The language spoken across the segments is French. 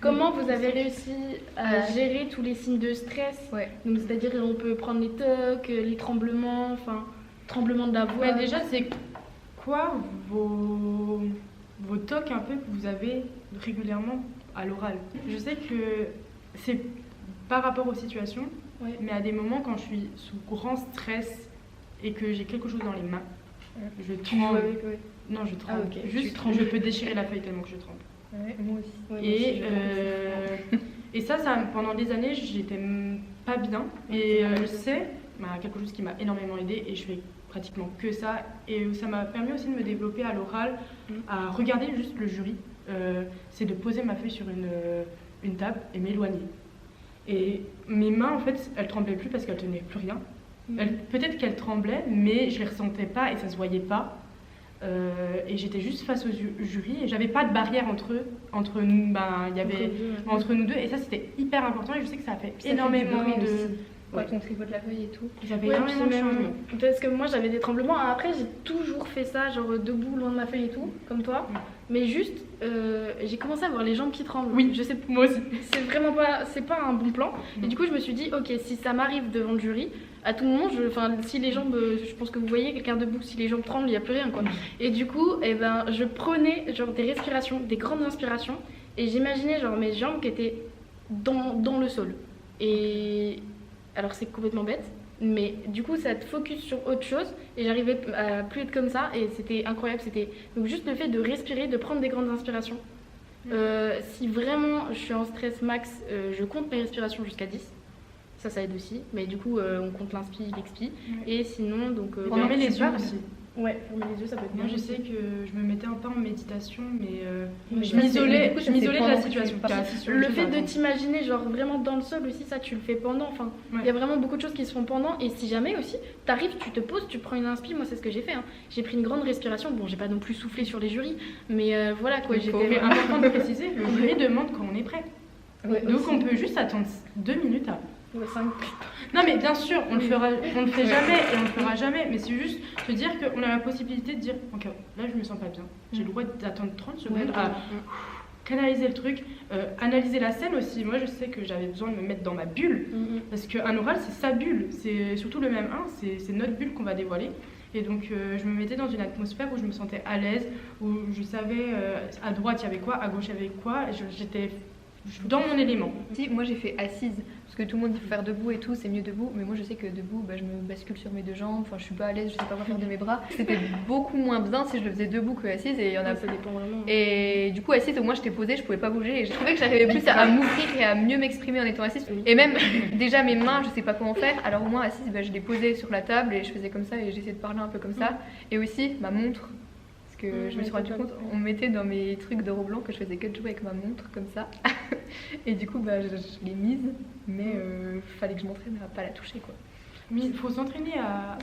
Comment vous avez réussi à gérer tous les signes de stress? Ouais. Donc, c'est-à-dire, on peut prendre les tocs, les tremblements, enfin, tremblements de la voix. Ouais, déjà, c'est quoi vos tocs un peu que vous avez régulièrement à l'oral? Je sais que c'est par rapport aux situations, Ouais. mais à des moments quand je suis sous grand stress et que j'ai quelque chose dans les mains, je Tu joues tremble. avec, ouais. Non, je tremble. ok. Juste, Tu trembles. je peux déchirer la feuille tellement que je tremble. Ouais, moi aussi. Ouais, moi aussi, Et, je tremble. et ça, pendant des années, j'étais pas bien. Et je sais, quelque chose qui m'a énormément aidée et je fais pratiquement que ça. Et ça m'a permis aussi de me développer à l'oral, à regarder juste le jury. C'est de poser ma feuille sur une table et m'éloigner. Et mes mains, en fait, elles tremblaient plus parce qu'elles tenaient plus rien. Peut-être qu'elles tremblaient, mais je les ressentais pas et ça se voyait pas. Et j'étais juste face au jury et j'avais pas de barrière entre nous. Il y avait entre nous deux et ça c'était hyper important et je sais que ça a fait énormément de. Quand on tripote la feuille et tout. J'avais Ouais, énormément de puis même, changements. parce que moi j'avais des tremblements. Après, j'ai toujours fait ça, genre debout, loin de ma feuille et tout, comme toi. Mais juste, j'ai commencé à avoir les jambes qui tremblent. Oui, je sais, moi aussi. c'est vraiment pas, c'est pas un bon plan. Et du coup, je me suis dit, ok, si ça m'arrive devant le jury, à tout moment, si les jambes, je pense que vous voyez quelqu'un debout, si les jambes tremblent, il n'y a plus rien quoi. Et du coup, je prenais genre des respirations, des grandes inspirations, et j'imaginais genre mes jambes qui étaient dans le sol. Et alors c'est complètement bête, mais du coup ça te focus sur autre chose et j'arrivais à plus être comme ça et c'était incroyable. C'était donc juste le fait de respirer, de prendre des grandes inspirations. Si vraiment je suis en stress max, je compte mes respirations jusqu'à 10. Ça aide aussi, mais du coup on compte l'inspi, l'expi. Et sinon donc Fermer les yeux aussi. Ouais, fermer les yeux ça peut être bien. Moi je sais que je me mettais un peu en méditation, mais je ça, m'isolais du coup, ça, c'est de la pendant que situation. tu T'es assis sur Le chaise, fait de attends. t'imaginer genre vraiment dans le sol aussi, ça tu le fais pendant. Enfin, il y a vraiment beaucoup de choses qui se font pendant. Et si jamais aussi, t'arrives, tu te poses, tu prends une inspi. Moi c'est ce que j'ai fait. J'ai pris une grande respiration. Bon, j'ai pas non plus soufflé sur les jurys, mais voilà quoi. J'étais Mais important de préciser, le jury demande quand on est prêt. Ouais, Donc aussi. on peut juste attendre 2 minutes avant. Ouais, cinq. Non mais bien sûr, on le fait jamais et on le fera jamais, mais c'est juste se dire qu'on a la possibilité de dire ok, là je me sens pas bien, j'ai le droit d'attendre 30 secondes à canaliser le truc, analyser la scène aussi. Moi je sais que j'avais besoin de me mettre dans ma bulle, parce qu'un oral c'est sa bulle, c'est surtout le même 1, c'est notre bulle qu'on va dévoiler. Et donc je me mettais dans une atmosphère où je me sentais à l'aise, où je savais à droite il y avait quoi, à gauche il y avait quoi, j'étais dans mon élément. Si, moi j'ai fait assise, parce que tout le monde dit qu'il faut faire debout et tout, c'est mieux debout, mais moi je sais que debout, je me bascule sur mes deux jambes, enfin je suis pas à l'aise, je sais pas quoi faire de mes bras. C'était beaucoup moins bien si je le faisais debout que assise, et il y en a. Ça dépend vraiment. Et du coup assise, au moins j'étais posée, je pouvais pas bouger, et je trouvais que j'arrivais plus à m'ouvrir et à mieux m'exprimer en étant assise. Et même déjà mes mains, je sais pas comment faire, alors au moins assise, je les posais sur la table et je faisais comme ça et j'essayais de parler un peu comme ça. Et aussi ma montre. Que je me suis rendu compte, on mettait dans mes trucs de blanc que je faisais que de jouer avec ma montre comme ça. Et du coup, je l'ai mise, mais fallait que je m'entraîne à pas la toucher quoi. Mais il faut s'entraîner à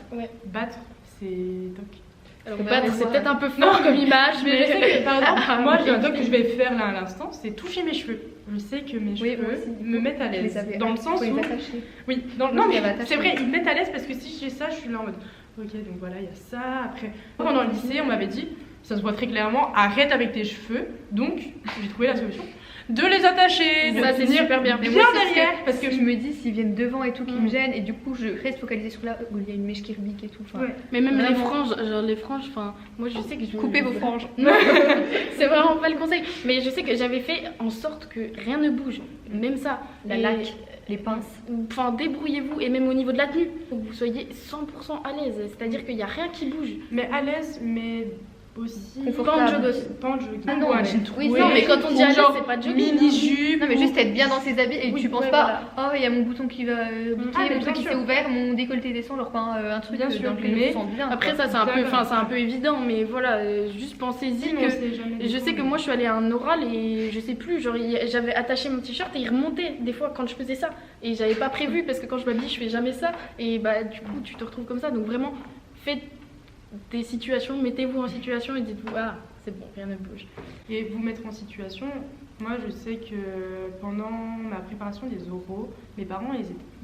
battre ses tocs. Alors, battre, c'est peut-être un peu fort comme image, Mais je sais que par exemple, moi j'ai un toc que je vais faire là à l'instant, c'est toucher mes cheveux. Je sais que mes cheveux me mettent à l'aise. Dans le sens où. Oui, non mais c'est vrai, ils me mettent à l'aise parce que si j'ai ça, je suis là en mode. Ok, donc voilà, il y a ça. Après, pendant le lycée, on m'avait dit, ça se voit très clairement, arrête avec tes cheveux. Donc, j'ai trouvé la solution de les attacher, de ça c'est tenir super bien. bien derrière. Parce que je me dis, s'ils viennent devant et tout, qui me gênent, et du coup, je reste focalisée sur là où il y a une mèche qui rebique et tout. Mais même vraiment. les franges, enfin, moi je sais que Coupez vos franges. C'est vraiment pas le conseil. Mais je sais que j'avais fait en sorte que rien ne bouge. Même ça. La laque, les pinces. Enfin, débrouillez-vous. Et même au niveau de la tenue, faut que vous soyez 100% à l'aise. C'est-à-dire qu'il n'y a rien qui bouge. Mais à l'aise, mais aussi. Pas en jogging. Pas en jogging. Ah non, Oui, non, mais quand on dit à l'aise, c'est pas jogging. Mini-jupe. Non, mais juste être bien dans ses habits et Oui, tu penses ouais, pas, oh, il y a mon bouton qui va biquer, mon truc qui sûr. s'est ouvert, mon décolleté descend, genre un truc Bien sûr, dans lequel mais je me sens bien. Après, ça, c'est un peu évident. Mais voilà, juste pensez-y que. Je sais que moi je suis allée à un oral et je sais plus, genre j'avais attaché mon t-shirt et il remontait des fois quand je faisais ça. Et j'avais pas prévu parce que quand je m'habille, je fais jamais ça. Et du coup, tu te retrouves comme ça. Donc vraiment, faites des situations, mettez-vous en situation et dites-vous, ah, c'est bon, rien ne bouge. Et vous mettre en situation, moi je sais que pendant ma préparation des oraux, mes parents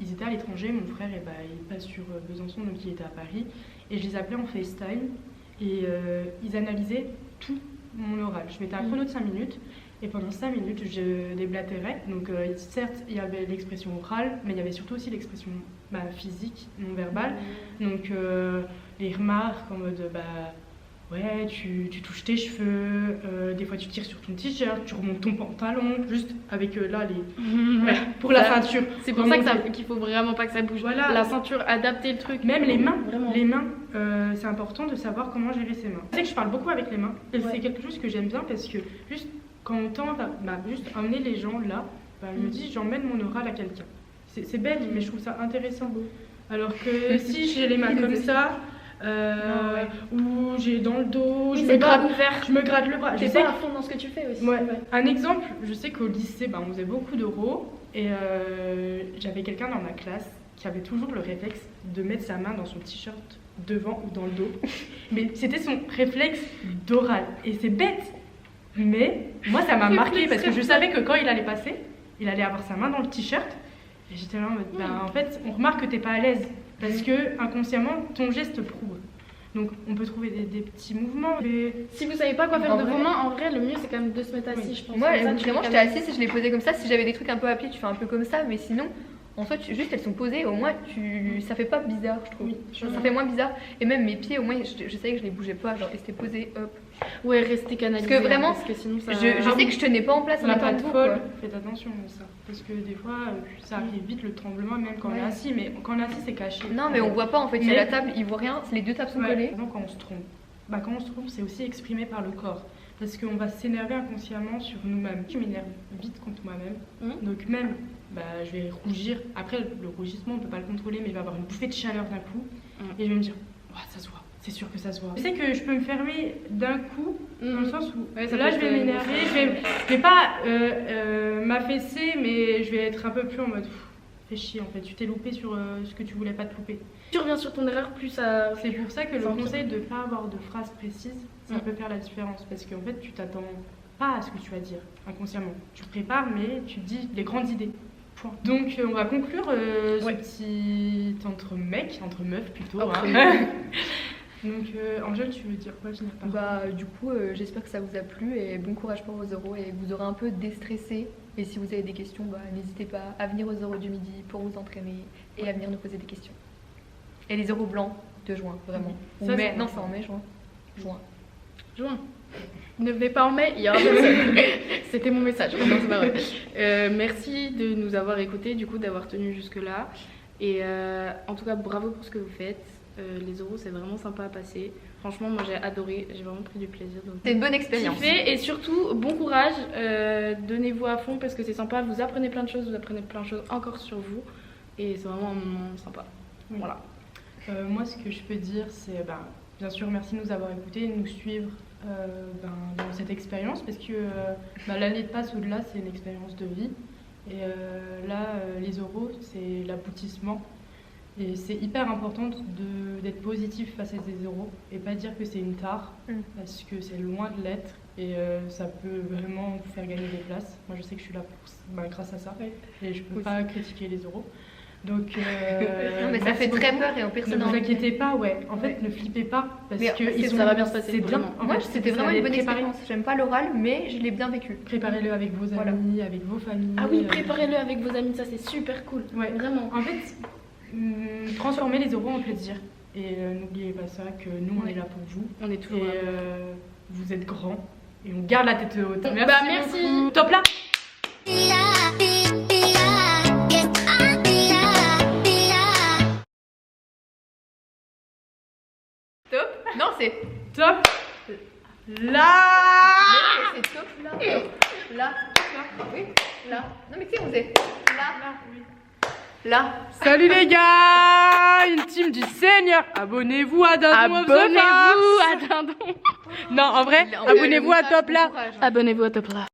ils étaient à l'étranger, mon frère il passe sur Besançon donc il était à Paris et je les appelais en FaceTime et ils analysaient tout mon oral. Je mettais un chrono de 5 minutes et pendant 5 minutes, je déblatérais. Donc certes, il y avait l'expression orale, mais il y avait surtout aussi l'expression physique, non verbale. Donc les remarques en mode ouais, tu touches tes cheveux, des fois tu tires sur ton t-shirt, tu remontes ton pantalon, juste avec là les. Pour la ceinture. C'est pour ça qu'il faut vraiment pas que ça bouge. Voilà. La ceinture, adapter le truc. Même les mains. Vraiment. Les mains, c'est important de savoir comment gérer ses mains. Je sais que je parle beaucoup avec les mains, et c'est quelque chose que j'aime bien parce que juste quand on tente à juste emmener les gens là, je me dis j'emmène mon oral à quelqu'un. C'est bête, mais je trouve ça intéressant. Alors que si j'ai les mains comme ça. Ou j'ai dans le dos, je me gratte le bras. Je sais à fond dans ce que tu fais aussi. Ouais. Un exemple, je sais qu'au lycée, on faisait beaucoup d'oraux et j'avais quelqu'un dans ma classe qui avait toujours le réflexe de mettre sa main dans son t-shirt devant ou dans le dos. Mais c'était son réflexe d'oral et c'est bête. Mais moi ça m'a marqué parce que je savais que quand il allait passer, il allait avoir sa main dans le t-shirt et j'étais là en mode en fait on remarque que t'es pas à l'aise. Parce que inconsciemment, ton geste prouve. Donc on peut trouver des petits mouvements. Si vous savez pas quoi faire de vos mains, en vrai, le mieux c'est quand même de se mettre assis, je pense. Moi, vraiment, j'étais assise et je les posais comme ça. Si j'avais des trucs un peu à pied, tu fais un peu comme ça. Mais sinon, en fait, juste elles sont posées. Au moins, ça fait pas bizarre, je trouve. Ça fait moins bizarre. Et même mes pieds, au moins, je savais que je les bougeais pas. Genre, ils étaient posés, hop. Ouais, rester canalisé. Parce que vraiment, parce que sinon, ça... je sais que je tenais pas en place en étant debout. Faites attention à ça. Parce que des fois, ça arrive vite le tremblement, même quand on est assis. Mais quand on est assis, c'est caché. Non, mais on voit pas en fait. Il y a la table, ils voient rien. Les deux tables sont collées. Quand on se trompe, quand on se trompe, c'est aussi exprimé par le corps. Parce qu'on va s'énerver inconsciemment sur nous-mêmes. Je m'énerve vite contre moi-même. Donc même, je vais rougir. Après, le rougissement, on peut pas le contrôler, mais il va y avoir une bouffée de chaleur d'un coup. Et je vais me dire, ça se voit. C'est sûr que ça se voit. Je sais que je peux me fermer d'un coup, dans le sens où là je vais m'énerver, je vais pas m'affaisser, mais je vais être un peu plus en mode fais chier en fait, tu t'es loupé sur ce que tu voulais pas te louper. Tu reviens sur ton erreur, plus ça. C'est pour ça que le conseil de pas avoir de phrases précises, ça peut faire la différence, parce qu'en fait tu t'attends pas à ce que tu vas dire inconsciemment. Tu prépares, mais tu dis les grandes idées. Point. Donc on va conclure ce petit entre meufs plutôt. Donc Angèle, tu veux dire quoi? Je n'ai pas. Du coup, j'espère que ça vous a plu et bon courage pour vos oraux et que vous aurez un peu déstressé. Et si vous avez des questions, n'hésitez pas à venir aux oraux du midi pour vous entraîner et à venir nous poser des questions. Et les oraux blancs de juin, vraiment. Non, c'est en mai, juin. Ne venez pas en mai, il y aura personne. C'était mon message. Non, c'est pas vrai. Merci de nous avoir écoutés, du coup, d'avoir tenu jusque-là. Et en tout cas, bravo pour ce que vous faites. Les oraux, c'est vraiment sympa à passer. Franchement, moi j'ai adoré, j'ai vraiment pris du plaisir. C'est une bonne expérience. Et surtout, bon courage, donnez-vous à fond parce que c'est sympa. Vous apprenez plein de choses, encore sur vous. Et c'est vraiment un moment sympa. Voilà. Moi, ce que je peux dire, c'est bien sûr, merci de nous avoir écoutés, de nous suivre dans cette expérience parce que l'année de passe au-delà, c'est une expérience de vie. Et là, les oraux, c'est l'aboutissement. Et c'est hyper important d'être positif face à ces oraux et pas dire que c'est une tare parce que c'est loin de l'être et ça peut vraiment vous faire gagner des places. Moi je sais que je suis là grâce à ça et je peux pas critiquer les oraux. Donc non, mais ça fait très peur et en personne. Ne vous inquiétez pas, en fait ne flippez pas parce que ça va bien se passer. C'est bien. Moi c'était vraiment une bonne expérience. J'aime pas l'oral mais je l'ai bien vécu. Préparez-le avec vos amis, avec vos familles. Ah oui, préparez-le avec vos amis, ça c'est super cool. Ouais, vraiment. En fait, transformez les oraux en plaisir. Et n'oubliez pas ça, que nous on est là pour vous. On est toujours là. Vous êtes grands et on garde la tête haute. Merci. Beaucoup. Top là. Top. Non, c'est top là. C'est top là. Là. Oui. Là. Non mais tu sais, on faisait là. Oui. Là. Salut les gars, une team du Seigneur. Abonnez-vous à Dindon. Abonnez-vous à Dindon. Non, en vrai, abonnez-vous à Top là. Abonnez-vous à Top là.